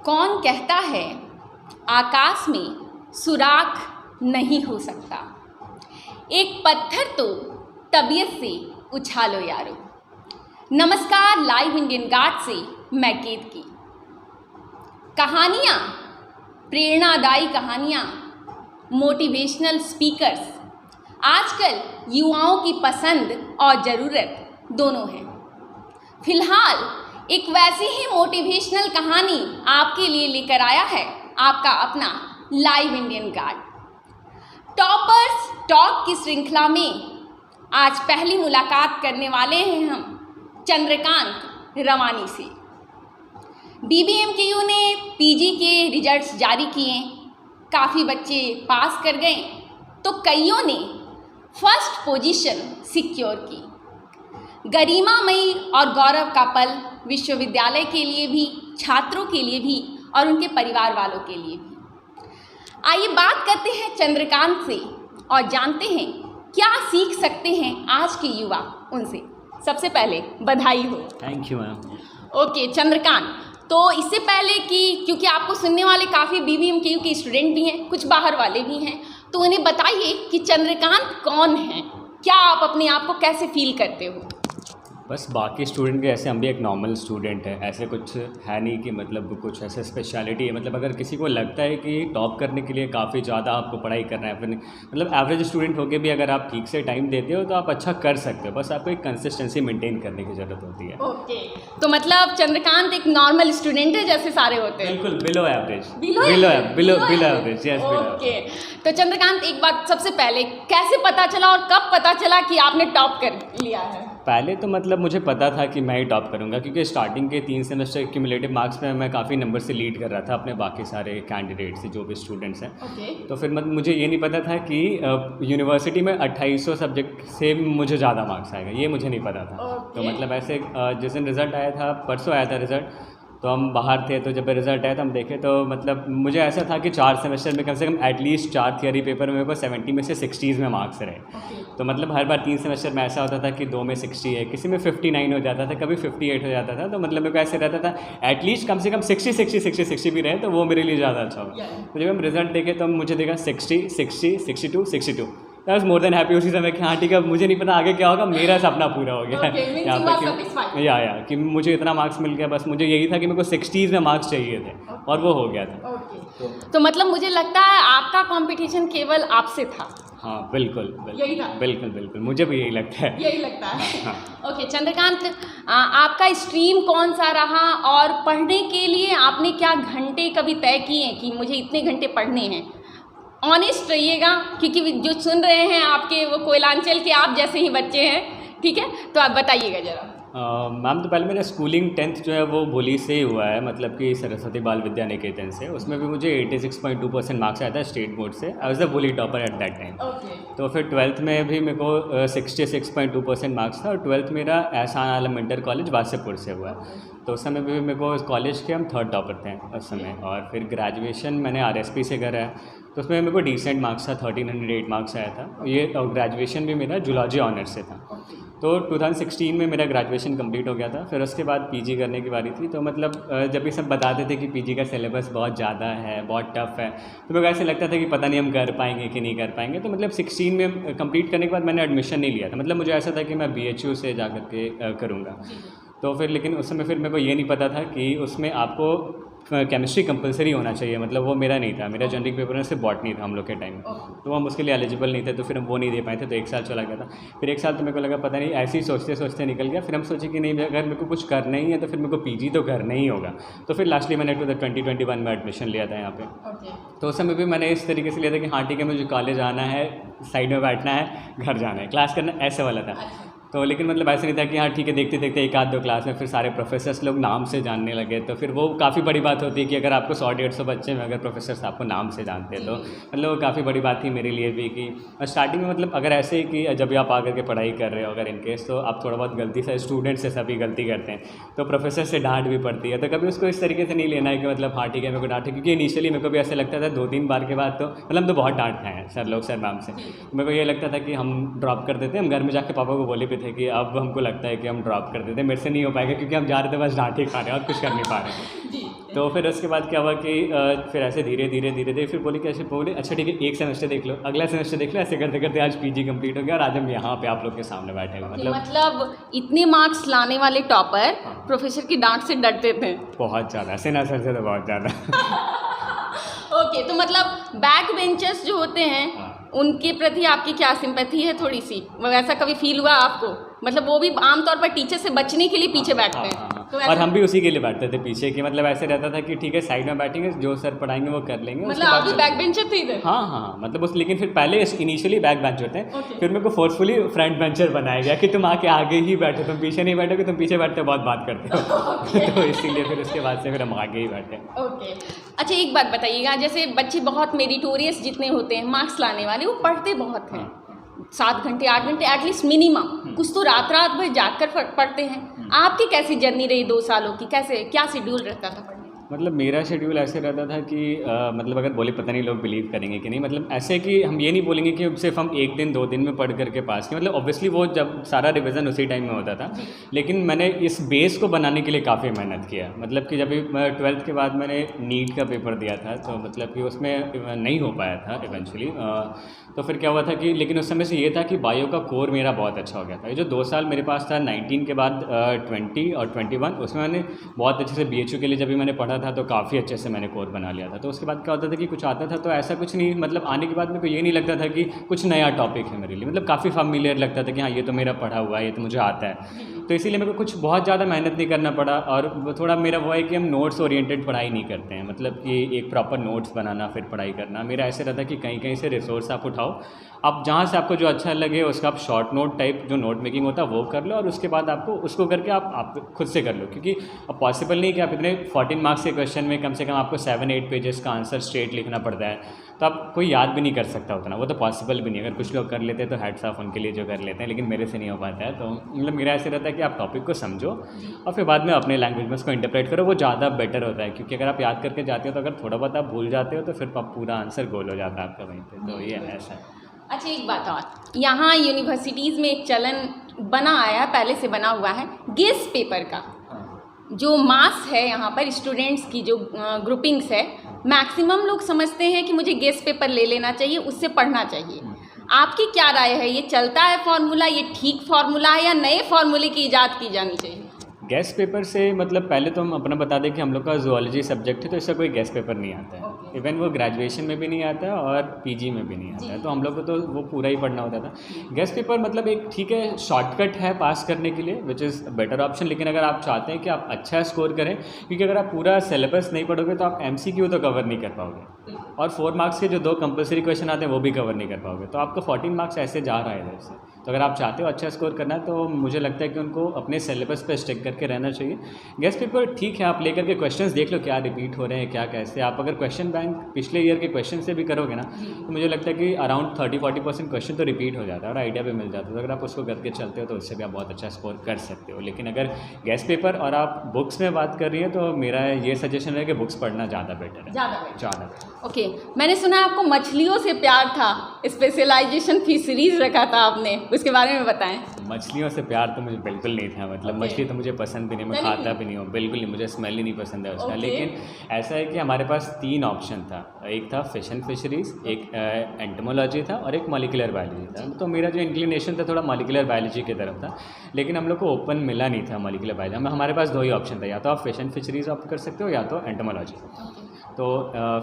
कौन कहता है आकाश में सुराख नहीं हो सकता। एक पत्थर तो तबीयत से उछालो यारो। नमस्कार, लाइव इंडियन गार्ड से मैं केतकी। कहानियाँ, प्रेरणादायी कहानियाँ, मोटिवेशनल स्पीकर्स आजकल युवाओं की पसंद और ज़रूरत दोनों हैं। फिलहाल एक वैसी ही मोटिवेशनल कहानी आपके लिए लेकर आया है आपका अपना live Indian guard. Toppers talk की श्रृंखला में आज पहली मुलाकात करने वाले हैं हम चंद्रकांत रवानी से। BBMKU ने PG के रिजल्ट्स जारी किए, काफ़ी बच्चे पास कर गए तो कईयों ने फर्स्ट पोजीशन सिक्योर की। गरिमामयी और गौरव का पल विश्वविद्यालय के लिए भी, छात्रों के लिए भी और उनके परिवार वालों के लिए भी। आइए बात करते हैं चंद्रकांत से और जानते हैं क्या सीख सकते हैं आज के युवा उनसे। सबसे पहले बधाई हो। Thank you ma'am. Okay Chandrakant, तो इससे पहले कि क्योंकि आपको सुनने वाले काफ़ी BBMKU के स्टूडेंट भी हैं, कुछ बाहर वाले भी हैं, तो उन्हें बताइए कि चंद्रकांत कौन है, क्या आप अपने आप को कैसे फील करते हो। बस बाकी स्टूडेंट के ऐसे हम भी एक नॉर्मल स्टूडेंट है, ऐसे कुछ है नहीं कि मतलब कुछ ऐसे स्पेशलिटी है। मतलब अगर किसी को लगता है कि टॉप करने के लिए काफ़ी ज़्यादा आपको पढ़ाई करना है, फिर मतलब एवरेज स्टूडेंट होकर भी अगर आप ठीक से टाइम देते हो तो आप अच्छा कर सकते हो। बस आपको एक कंसिस्टेंसी मेंटेन करने की ज़रूरत होती है। ओके, तो मतलब चंद्रकांत एक नॉर्मल स्टूडेंट है जैसे सारे होते हैं। बिल्कुल below average. Below average, yes. Okay, तो चंद्रकांत एक बात सबसे पहले, कैसे पता चला और कब पता चला कि आपने टॉप कर लिया है। पहले तो मतलब मुझे पता था कि मैं ही टॉप करूंगा, क्योंकि स्टार्टिंग के 3 सेमेस्टर क्यूमुलेटिव मार्क्स में मैं काफ़ी नंबर से लीड कर रहा था अपने बाकी सारे कैंडिडेट से, जो भी स्टूडेंट्स हैं। तो फिर मतलब मुझे ये नहीं पता था कि यूनिवर्सिटी में 2800 सब्जेक्ट से मुझे ज़्यादा मार्क्स आएगा, ये मुझे नहीं पता था। तो मतलब ऐसे जिस दिन रिज़ल्ट आया था, परसों आया था रिज़ल्ट, तो हम बाहर थे, तो जब रिज़ल्ट आया तो हम देखे तो मतलब मुझे ऐसा था कि 4 सेमेस्टर में कम से कम एटलीस्ट 4 थियरी पेपर में मेरे को 70 में से 60s में मार्क्स रहे। तो मतलब हर बार 3 सेमेस्टर में ऐसा होता था कि 2 में 60 है, किसी में 59 हो जाता था, कभी 58 हो जाता था। तो मतलब मेरे को ऐसे रहता था एटलीस्ट कम से कम 60 भी रहे तो वो मेरे लिए ज़्यादा अच्छा होगा। तो जब हम रिज़ल्ट देखे तो मुझे देखा 60, 60, 62, 62। I was more than happy उसी समय कि हाँ ठीक है, मुझे नहीं पता आगे क्या होगा, मेरा सपना पूरा हो गया। यहाँ पर या कि मुझे इतना मार्क्स मिल गया, बस मुझे यही था कि मेरे को 60s में मार्क्स चाहिए थे और वो हो गया था। तो मतलब मुझे लगता है आपका कंपटीशन केवल आपसे था। हाँ बिल्कुल यही था। बिल्कुल मुझे भी यही लगता है। यही लगता है। ओके चंद्रकांत, आपका स्ट्रीम कौन सा रहा और पढ़ने के लिए आपने क्या घंटे कभी तय किए कि मुझे इतने घंटे पढ़ने हैं? ऑनेस्ट रहिएगा, क्योंकि जो सुन रहे हैं आपके वो कोयलांचल के आप जैसे ही बच्चे हैं, ठीक है? तो आप बताइएगा ज़रा। मैम तो पहले मेरा स्कूलिंग 10th जो है वो भोली से ही हुआ है, मतलब कि सरस्वती बाल विद्या निकेतन से। उसमें भी मुझे 86.2% मार्क्स आया था स्टेट बोर्ड से। आई वाज द भोली टॉपर एट दैट टाइम। तो फिर 12th में भी मेरे को 66.2% मार्क्स था और 12th मेरा एहसान आलम इंटर कॉलेज वासेपुर से हुआ है। तो उस समय भी मेरे को कॉलेज के हम 3rd टॉपर थे उस समय। और फिर ग्रेजुएशन मैंने RSP से करा है, तो उसमें मेरे को डिसेंट मार्क्स था, 1308 मार्क्स आया था। ये ग्रेजुएशन भी मेरा जूलॉजी ऑनर्स से था। तो 2016 में मेरा ग्रेजुएशन कंप्लीट हो गया था। फिर उसके बाद PG करने की बारी थी। तो मतलब जब ये सब बताते थे कि PG का सिलेबस बहुत ज़्यादा है, बहुत टफ है, तो मेरे को ऐसे लगता था कि पता नहीं हम कर पाएंगे कि नहीं कर पाएंगे। तो मतलब 16 में कंप्लीट करने के बाद मैंने एडमिशन नहीं लिया था। मतलब मुझे ऐसा था कि मैं BHU से जा कर के करूँगा। तो फिर लेकिन उस समय फिर मेरे को ये नहीं पता था कि उसमें आपको केमिस्ट्री कंपलसरी होना चाहिए। मतलब वो मेरा नहीं था, मेरा जेनरिक पेपर में से बॉटनी था हम लोग के टाइम में। तो हम उसके लिए एलिजिबल नहीं थे, तो फिर हम वो नहीं दे पाए थे। तो 1 साल चला गया था। फिर 1 साल तो मेरे को लगा पता नहीं, ऐसे ही सोचते सोचते निकल गया। फिर हम सोचे कि नहीं, अगर मेरे को कुछ करना ही है तो फिर मेरे को PG तो करना ही होगा। तो फिर लास्टली मैंने 2021 में एडमिशन लिया था यहाँ पे। तो उस समय भी मैंने इस तरीके से लिया था कि हाँ ठीक है, मुझे कॉलेज आना है, साइड में बैठना है, घर जाना है, क्लास करना, ऐसे वाला था। तो लेकिन मतलब ऐसा नहीं था कि हाँ ठीक है, देखते देखते 1-2 क्लास में फिर सारे प्रोफेसर्स लोग नाम से जानने लगे। तो फिर वो काफ़ी बड़ी बात होती है कि अगर आपको 100-150 बच्चे में अगर प्रोफेसर्स आपको नाम से जानते हैं, तो मतलब वो काफ़ी बड़ी बात थी मेरे लिए भी। कि स्टार्टिंग में मतलब अगर ऐसे कि जब भी आप आकर के पढ़ाई कर रहे हो अगर इनकेस, तो आप थोड़ा बहुत गलती से, स्टूडेंट से सभी गलती करते हैं, तो प्रोफेसर से डांट भी पड़ती है। तो कभी उसको इस तरीके से नहीं लेना है कि मतलब हाँ ठीक है मेरे को डांटे, क्योंकि इनिशियली मेरे को भी ऐसा लगता था 2-3 बार के बाद तो मतलब तो बहुत डांट खाए हैं सर लोग, सर मैम से। मेरे को ये लगता था कि हम ड्रॉप कर देते हैं। हम घर में जाके पापा को बोले भी थे कि अब हमको लगता है कि हम ड्रॉप कर देते हैं, मेरे से नहीं हो पाएगा, क्योंकि हम जा रहे थे बस डांट ही खा रहे हैं और कुछ कर नहीं पा रहे हैं। तो फिर उसके बाद क्या हुआ कि फिर ऐसे धीरे धीरे फिर बोले कि ऐसे बोले अच्छा ठीक है एक सेमेस्टर देख लो, अगला सेमेस्टर देख लो, ऐसे करते करते आज पीजी कंप्लीट हो गया और आज हम यहाँ पे आप लोग के सामने बैठे हुए। मतलब इतने मार्क्स लाने वाले टॉपर प्रोफेसर की डांट से डरते थे? बहुत ज़्यादा, सेना सर से तो बहुत ज़्यादा। ओके, तो मतलब बैक बेंचर्स जो होते हैं उनके प्रति आपकी क्या सिंपैथी है थोड़ी सी? वैसा कभी फील हुआ आपको? मतलब वो भी आमतौर पर टीचर से बचने के लिए पीछे बैठते हैं। तो और हम भी उसी के लिए बैठते थे पीछे, कि मतलब ऐसे रहता था कि ठीक है साइड में बैठेंगे, जो सर पढ़ाएंगे वो कर लेंगे। मतलब आप भी बैक बेंचर थे इधर? हाँ, मतलब उस, लेकिन फिर पहले इनिशियली बैक बेंचर थे, फिर मेरे को फोर्सफुली फ्रंट बेंचर बनाया गया कि तुम आके आगे ही बैठो, तुम पीछे नहीं बैठोगे, तुम पीछे बैठते हो बहुत बात करते हो। तो इसीलिए फिर उसके बाद से फिर हम आगे ही बैठे। ओके, अच्छा एक बात बताइएगा, जैसे बच्चे बहुत मेरिटोरियस जितने होते हैं मार्क्स लाने वाले, वो पढ़ते बहुत हैं, 7 घंटे 8 घंटे एटलीस्ट मिनिमम, कुछ तो रात भर जाकर पढ़ते हैं। आपकी कैसी जर्नी रही 2 सालों की? कैसे क्या शेड्यूल रहता था पढ़ने? मतलब मेरा शेड्यूल ऐसे रहता था कि मतलब अगर बोले पता नहीं लोग बिलीव करेंगे कि नहीं, मतलब ऐसे कि हम ये नहीं बोलेंगे कि सिर्फ हम 1 दिन 2 दिन में पढ़ करके पास किए, मतलब ऑब्वियसली वो जब सारा रिवीजन उसी टाइम में होता था, लेकिन मैंने इस बेस को बनाने के लिए काफ़ी मेहनत किया। मतलब कि जब 12th के बाद मैंने नीट का पेपर दिया था, तो मतलब कि उसमें नहीं हो पाया था इवेंचुअली। तो फिर क्या हुआ था कि, लेकिन उस समय से ये था कि बायो का कोर मेरा बहुत अच्छा हो गया था। ये जो 2 साल मेरे पास था 19 के बाद 20 और 21, उसमें मैंने बहुत अच्छे से BHU के लिए जब भी मैंने पढ़ा था तो काफ़ी अच्छे से मैंने कोर बना लिया था। तो उसके बाद क्या होता था कि कुछ आता था तो ऐसा कुछ नहीं, मतलब आने के बाद मेरे को ये नहीं लगता था कि कुछ नया टॉपिक है मेरे लिए, मतलब काफ़ी फैमिलियर लगता था कि हाँ ये तो मेरा पढ़ा हुआ है, ये तो मुझे आता है। तो इसीलिए मेरे को कुछ बहुत ज़्यादा मेहनत नहीं करना पड़ा। और थोड़ा मेरा वो है कि हम नोट्स ओरिएंटेड पढ़ाई नहीं करते हैं, मतलब कि एक प्रॉपर नोट्स बनाना फिर पढ़ाई करना। मेरा ऐसे रहता है कि कहीं कहीं से रिसोर्स आप उठाओ, आप जहाँ से आपको जो अच्छा लगे उसका आप शॉर्ट नोट टाइप जो नोट मेकिंग होता है वो कर लो, और उसके बाद आपको उसको करके आप खुद से कर लो, क्योंकि अब पॉसिबल नहीं कि आप इतने 14 मार्क्स के क्वेश्चन में कम से कम आपको 7-8 पेजेस का आंसर स्ट्रेट लिखना पड़ता है, तो आप कोई याद भी नहीं कर सकता उतना, वो तो पॉसिबल भी नहीं। अगर कुछ लोग कर लेते हैं तो हैट्स ऑफ उनके लिए जो कर लेते हैं, लेकिन मेरे से नहीं हो पाता है। तो मतलब मेरा ऐसे रहता है कि आप टॉपिक को समझो और फिर बाद में अपने लैंग्वेज में उसको इंटरप्रेट करो, वो ज़्यादा बेटर होता है। क्योंकि अगर आप याद करके जाते हो तो अगर थोड़ा बहुत आप भूल जाते हो तो फिर पूरा आंसर गोल हो जाता है आपका वहीं पर। तो ये ऐसा है। अच्छा एक बात और, यहाँ यूनिवर्सिटीज़ में एक चलन बना आया है, पहले से बना हुआ है, गेस्ट पेपर का। जो मास है यहाँ पर स्टूडेंट्स की जो ग्रुपिंग्स है, मैक्सिमम लोग समझते हैं कि मुझे गेस्ट पेपर ले लेना चाहिए, उससे पढ़ना चाहिए। आपकी क्या राय है, ये चलता है फार्मूला, ये ठीक फार्मूला है या नए फार्मूले की इजाद की जानी चाहिए? गेस्ट पेपर से मतलब पहले तो हम अपना बता दें कि हम लोग का जूलॉजी सब्जेक्ट है, तो इसका कोई गेस्ट पेपर नहीं आता है। इवन वो ग्रेजुएशन में भी नहीं आता है और पीजी में भी नहीं आता है, तो हम लोग को तो वो पूरा ही पढ़ना होता था। गेस्ट पेपर मतलब एक ठीक है शॉर्टकट है पास करने के लिए, विच इज़ बेटर ऑप्शन। लेकिन अगर आप चाहते हैं कि आप अच्छा स्कोर करें, क्योंकि अगर आप पूरा सिलेबस नहीं पढ़ोगे तो आप MCQ तो कवर नहीं कर पाओगे, और 4 मार्क्स के जो 2 कंपलसरी क्वेश्चन आते हैं वो भी कवर नहीं कर पाओगे, तो आपको 14 मार्क्स ऐसे जा रहा है इधर से। तो अगर आप चाहते हो अच्छा स्कोर करना, तो मुझे लगता है कि उनको अपने सिलेबस पे स्टिक करके रहना चाहिए। गेस्ट पेपर ठीक है, आप लेकर के क्वेश्चंस देख लो क्या रिपीट हो रहे हैं, क्या कैसे। आप अगर क्वेश्चन बैंक पिछले ईयर के क्वेश्चन से भी करोगे ना, तो मुझे लगता है कि अराउंड 30-40% क्वेश्चन तो रिपीट हो जाता है और आइडिया भी मिल जाता है। तो अगर आप उसको करके चलते हो तो उससे भी आप बहुत अच्छा स्कोर कर सकते हो। लेकिन अगर गेस्ट पेपर और आप बुक्स में बात कर रही हैं, तो मेरा ये सजेशन है कि बुक्स पढ़ना ज़्यादा बेटर है। ज़्यादा ओके, मैंने सुना आपको मछलियों से प्यार था, स्पेशलाइजेशन फिशरीज रखा था आपने, उसके बारे में बताएं। मछलियों से प्यार तो मुझे बिल्कुल नहीं था, मतलब मछली तो मुझे पसंद भी नहीं, मैं खाता भी नहीं हूँ, बिल्कुल नहीं, मुझे स्मेल ही नहीं पसंद है उसका। लेकिन ऐसा है कि हमारे पास 3 ऑप्शन था, एक था फिश एंड फिशरीज़, एक एंटोमोलॉजी था और एक मॉलिक्यूलर बायोलॉजी था। तो मेरा जो इंक्लिनेशन था थोड़ा मॉलिक्यूलर बायोलॉजी की तरफ था, लेकिन हम लोग को ओपन मिला नहीं था मॉलिक्यूलर बायोलॉजी। हमारे पास 2 ही ऑप्शन था, या तो आप फिश एंड फिशरीज़ ऑप्ट कर सकते हो या तो एंटोमोलॉजी। तो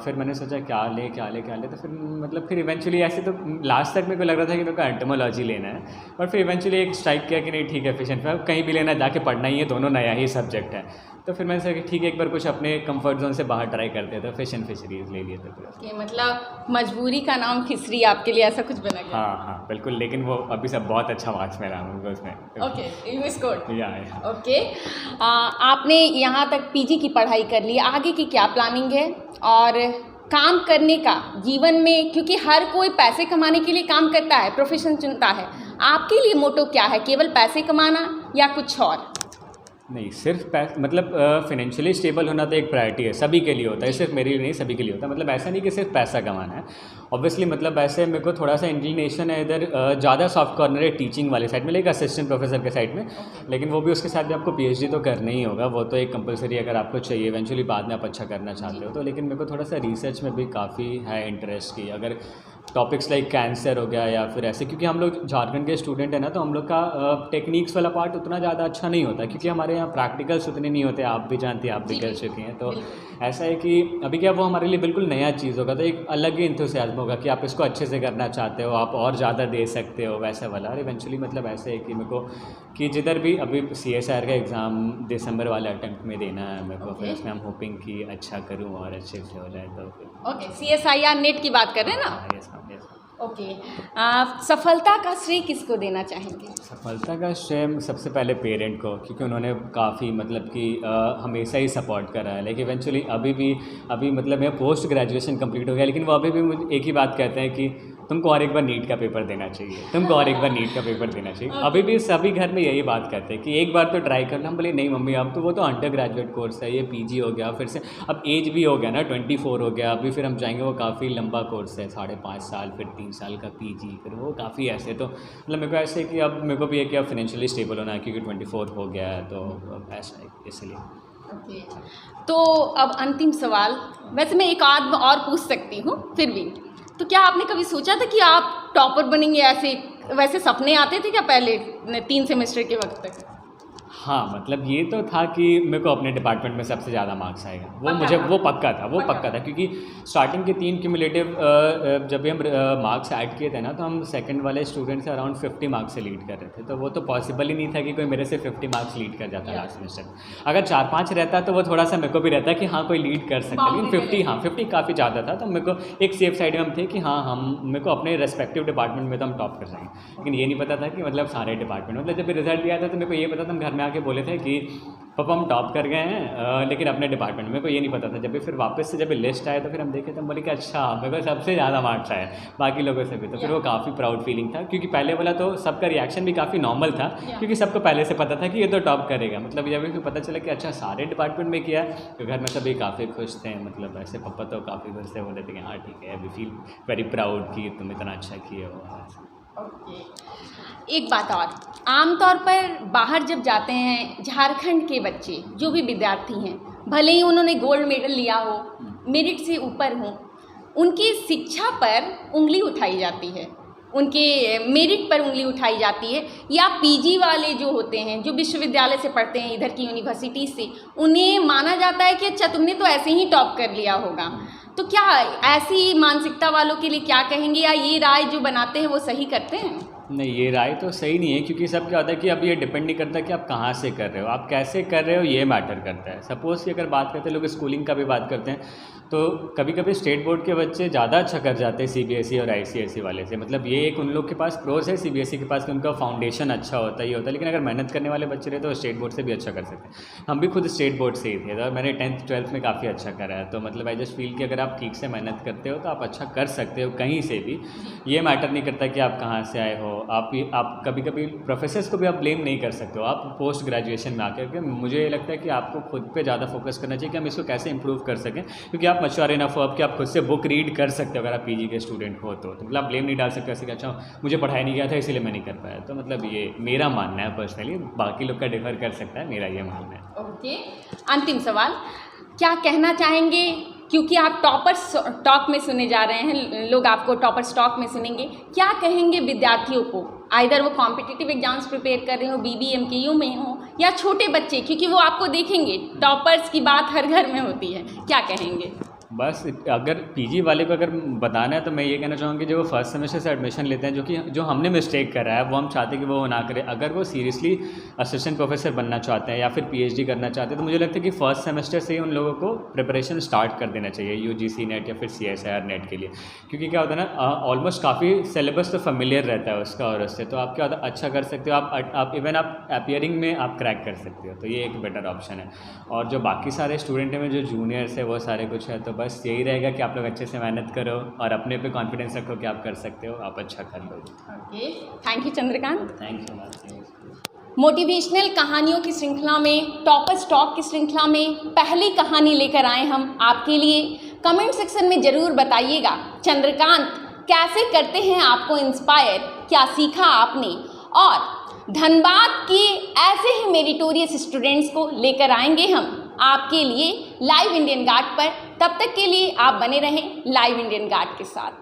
फिर मैंने सोचा क्या ले, तो फिर मतलब फिर इवेंचुअली ऐसे तो लास्ट तक मेरे को लग रहा था कि मेरे को एंटोमोलॉजी लेना है, और फिर इवेंचुअली एक स्ट्राइक किया कि नहीं ठीक है फिश एंड फिशरीज़ कहीं भी लेना, जाके पढ़ना ही है, दोनों नया ही सब्जेक्ट है। तो फिर मैंने सोचा कि ठीक है एक बार कुछ अपने कंफर्ट जोन से बाहर ट्राई करते हैं, तो फिश एंड फिशरीज़ ले लिए थे। फिर मतलब मजबूरी का नाम फिशरी आपके लिए ऐसा कुछ बना गया? हाँ बिल्कुल, लेकिन वो अभी सब बहुत अच्छा मार्क्स मिला मुझे उसमें। Okay, you scored. या ओके, आपने यहाँ तक पीजी की पढ़ाई कर ली, आगे की क्या प्लानिंग है और काम करने का जीवन में? क्योंकि हर कोई पैसे कमाने के लिए काम करता है, प्रोफेशन चुनता है, आपके लिए मोटो क्या है, केवल पैसे कमाना या कुछ और? नहीं, सिर्फ मतलब फाइनेंशियली स्टेबल होना तो एक प्रायोरिटी है, सभी के लिए होता है, सिर्फ मेरे लिए नहीं, सभी के लिए होता है। मतलब ऐसा नहीं कि सिर्फ पैसा कमाना है। ऑब्वियसली मतलब ऐसे मेरे को थोड़ा सा इंक्लिनेशन है इधर ज़्यादा सॉफ्ट कॉर्नर है टीचिंग वाले साइड में, लाइक असिस्टेंट प्रोफेसर के साइड में, लेकिन वो भी उसके साथ भी आपको पीएचडी तो करना ही होगा, वो तो एक कंपलसरी अगर आपको चाहिए इवेंचुअली बाद में आप अच्छा करना चाहते हो तो। लेकिन मेरे को थोड़ा सा रिसर्च में भी काफ़ी है इंटरेस्ट की, अगर टॉपिक्स लाइक कैंसर हो गया या फिर ऐसे, क्योंकि हम लोग झारखंड के स्टूडेंट हैं ना, तो हम लोग का टेक्निक्स वाला पार्ट उतना ज़्यादा अच्छा नहीं होता, क्योंकि हमारे यहाँ प्रैक्टिकल्स उतने नहीं होते, आप भी जानती हैं, आप भी कर चुकी हैं। तो ऐसा है कि अभी क्या वो हमारे लिए बिल्कुल नया चीज़ होगा, तो एक अलग ही इंथुसियाज्म होगा कि आप इसको अच्छे से करना चाहते हो, आप और ज़्यादा दे सकते हो वैसा वाला। और इवेंचुअली मतलब ऐसे है कि मेरे को कि जिधर भी अभी CSIR का एग्ज़ाम दिसंबर वाले अटेम्प्ट में देना है मेरे को, फिर उसमें हम होपिंग कि अच्छा करूँ और अच्छे से हो जाए। तो ओके, CSIR नेट की बात कर रहे हैं ना? यस हाँ, यस। ओके, सफलता का श्रेय किसको देना चाहेंगे? सफलता का श्रेय सबसे पहले पेरेंट को, क्योंकि उन्होंने काफ़ी मतलब कि हमेशा ही सपोर्ट करा है। लाइक इवेंचुअली अभी मतलब मैं पोस्ट ग्रेजुएशन कंप्लीट हो गया, लेकिन वो अभी भी मुझे एक ही बात कहते हैं कि तुमको और एक बार नीट का पेपर देना चाहिए, तुमको और एक बार नीट का पेपर देना चाहिए। अभी भी सभी घर में यही बात कहते हैं कि एक बार तो ट्राई करना। हम बोले नहीं मम्मी, अब तो वो तो अंडर ग्रेजुएट कोर्स है, ये PG हो गया, फिर से अब एज भी हो गया ना, 24 हो गया, अभी फिर हम जाएंगे, वो काफ़ी लंबा कोर्स है, 5.5 साल, फिर 3 साल का PG, फिर वो काफ़ी ऐसे। तो मतलब मेरे को ऐसे कि अब मेरे को भी है कि अब फाइनेंशियली स्टेबल होना है, क्योंकि 24 हो गया है, तो ऐसा है इसलिए। ओके, तो अब अंतिम सवाल, वैसे मैं एक आध और पूछ सकती हूँ फिर भी, तो क्या आपने कभी सोचा था कि आप टॉपर बनेंगे? ऐसे वैसे सपने आते थे क्या पहले 3 सेमेस्टर के वक्त तक? हाँ, मतलब ये तो था कि मेरे को अपने डिपार्टमेंट में सबसे ज़्यादा मार्क्स आएगा, वो मुझे वो पक्का था, क्योंकि स्टार्टिंग के 3 क्यूमुलेटिव जब भी हम मार्क्स ऐड किए थे ना, तो हम सेकंड वाले स्टूडेंट से अराउंड 50 मार्क्स से लीड कर रहे थे। तो वो तो पॉसिबल ही नहीं था कि कोई मेरे से 50 मार्क्स लीड कर जाता लास्ट सेमेस्टर। अगर 4-5 रहता तो वो थोड़ा सा मेरे को भी रहता कि हाँ कोई लीड कर सकता है, लेकिन 50 काफ़ी ज़्यादा था। तो मेरे को एक सेफ साइड में हम थे कि हाँ हम मेरे को अपने रेस्पेक्टिव डिपार्टमेंट में तो हम टॉप कर जाएंगे, लेकिन ये नहीं पता था कि मतलब सारे डिपार्टमेंट। मतलब जब भी रिजल्ट दिया था तो मेरे को ये पता था, हम घर में आके बोले थे कि पापा हम टॉप कर गए हैं, लेकिन अपने डिपार्टमेंट में। मेरे को ये नहीं पता था। जब भी फिर वापस से जब लिस्ट आया तो फिर हम देखे तो हम बोले कि अच्छा मेरे को सबसे ज़्यादा मार्क्स आए बाकी लोगों से भी। तो फिर वो काफ़ी प्राउड फीलिंग था, क्योंकि पहले वाला तो सबका रिएक्शन भी काफ़ी नॉर्मल था, क्योंकि सबको पहले से पता था कि ये तो टॉप करेगा। मतलब जब भी पता चला कि अच्छा सारे डिपार्टमेंट में किया, तो घर में सभी काफ़ी खुश थे। मतलब ऐसे पापा तो काफ़ी खुश थे, बोले थे कि हाँ ठीक है, वी फील वेरी प्राउड कि तुम इतना अच्छा किए हो। एक बात और, आमतौर पर बाहर जब जाते हैं झारखंड के बच्चे, जो भी विद्यार्थी हैं, भले ही उन्होंने गोल्ड मेडल लिया हो, मेरिट से ऊपर हो, उनकी शिक्षा पर उंगली उठाई जाती है, उनके मेरिट पर उंगली उठाई जाती है, या PG वाले जो होते हैं, जो विश्वविद्यालय से पढ़ते हैं, इधर की यूनिवर्सिटी से, उन्हें माना जाता है कि अच्छा तुमने तो ऐसे ही टॉप कर लिया होगा। तो क्या ऐसी मानसिकता वालों के लिए क्या कहेंगे, या ये राय जो बनाते हैं वो सही करते हैं? नहीं, ये राय तो सही नहीं है, क्योंकि सब क्या होता है कि अब ये डिपेंड नहीं करता कि आप कहाँ से कर रहे हो, आप कैसे कर रहे हो ये मैटर करता है। सपोज़ कि अगर बात करते हैं, लोग स्कूलिंग का भी बात करते हैं, तो कभी कभी स्टेट बोर्ड के बच्चे ज़्यादा अच्छा कर जाते हैं CBSE और ICSE वाले से। मतलब ये एक उन लोग के पास प्रोस है CBSE के पास कि उनका फाउंडेशन अच्छा होता है, ये होता है। लेकिन अगर मेहनत करने वाले बच्चे रहे तो स्टेट बोर्ड से भी अच्छा कर सकते हैं। हम भी खुद स्टेट बोर्ड से ही थे, तो मैंने 10th 12th में काफ़ी अच्छा करा है। तो मतलब आई जस्ट फील कि अगर आप ठीक से मेहनत करते हो तो आप अच्छा कर सकते हो कहीं से भी। ये मैटर नहीं करता कि आप कहाँ से आए हो। आप कभी कभी प्रोफेसर्स को भी आप ब्लेम नहीं कर सकते हो। आप पोस्ट ग्रेजुएशन में आकर के, मुझे ये लगता है कि आपको खुद पे ज़्यादा फोकस करना चाहिए कि हम इसको कैसे इंप्रूव कर सकें, क्योंकि आप मैच्योर इनफ हो अब कि आप खुद से बुक रीड कर सकते हो अगर आप PG के स्टूडेंट हो तो मतलब आप ब्लेम नहीं डाल सकते ऐसे कि अच्छा मुझे पढ़ाई नहीं गया था इसीलिए मैं नहीं कर पाया। तो मतलब ये मेरा मानना है पर्सनली, बाकी लोग का डिफर कर सकता है, मेरा ये मानना है। ओके, अंतिम सवाल, क्या कहना चाहेंगे, क्योंकि आप टॉपर्स टॉक में सुने जा रहे हैं, लोग आपको टॉपर्स टॉक में सुनेंगे, क्या कहेंगे विद्यार्थियों को, आइदर वो कॉम्पिटिटिव एग्जाम्स प्रिपेयर कर रहे हो, BBA MKU में हो, या छोटे बच्चे, क्योंकि वो आपको देखेंगे, टॉपर्स की बात हर घर में होती है, क्या कहेंगे? बस अगर PG वाले को अगर बताना है तो मैं ये कहना चाहूँगा कि जो वो फर्स्ट सेमेस्टर से एडमिशन लेते हैं, जो हमने मिस्टेक करा है वो हम चाहते हैं कि वो ना करें। अगर वो सीरियसली असिस्टेंट प्रोफेसर बनना चाहते हैं या फिर PhD करना चाहते हैं तो मुझे लगता है कि फर्स्ट सेमेस्टर से ही उन लोगों को प्रिपरेशन स्टार्ट कर देना चाहिए UGC नेट या फिर CSIR नेट के लिए। क्योंकि क्या होता है ना, ऑलमोस्ट काफ़ी सिलेबस तो फेमिलियर रहता है उसका, और उससे तो आप क्या होता है अच्छा कर सकते हो। आप इवन आप अपीयरिंग में आप क्रैक कर सकते हो, तो ये एक बेटर ऑप्शन है। और जो बाकी सारे स्टूडेंट हैं जो जूनियर्स है वो सारे कुछ है, तो बस यही रहेगा कि आप लोग अच्छे से मेहनत करो और अपने पे कॉन्फिडेंस रखो कि आप कर सकते हो, आप अच्छा कर लो। Okay, thank you Chandrakant. Thank you. Motivational कहानियों की श्रृंखला में, टॉपर्स टॉक की श्रृंखला में पहली कहानी लेकर आए हम आपके लिए। कमेंट सेक्शन में ज़रूर बताइएगा चंद्रकांत कैसे करते हैं आपको इंस्पायर, क्या सीखा आपने। और धनबाद के ऐसे ही मेरिटोरियस स्टूडेंट्स को लेकर आएंगे हम आपके लिए लाइव इंडियन गार्ड पर। तब तक के लिए आप बने रहें लाइव इंडियन गार्ड के साथ।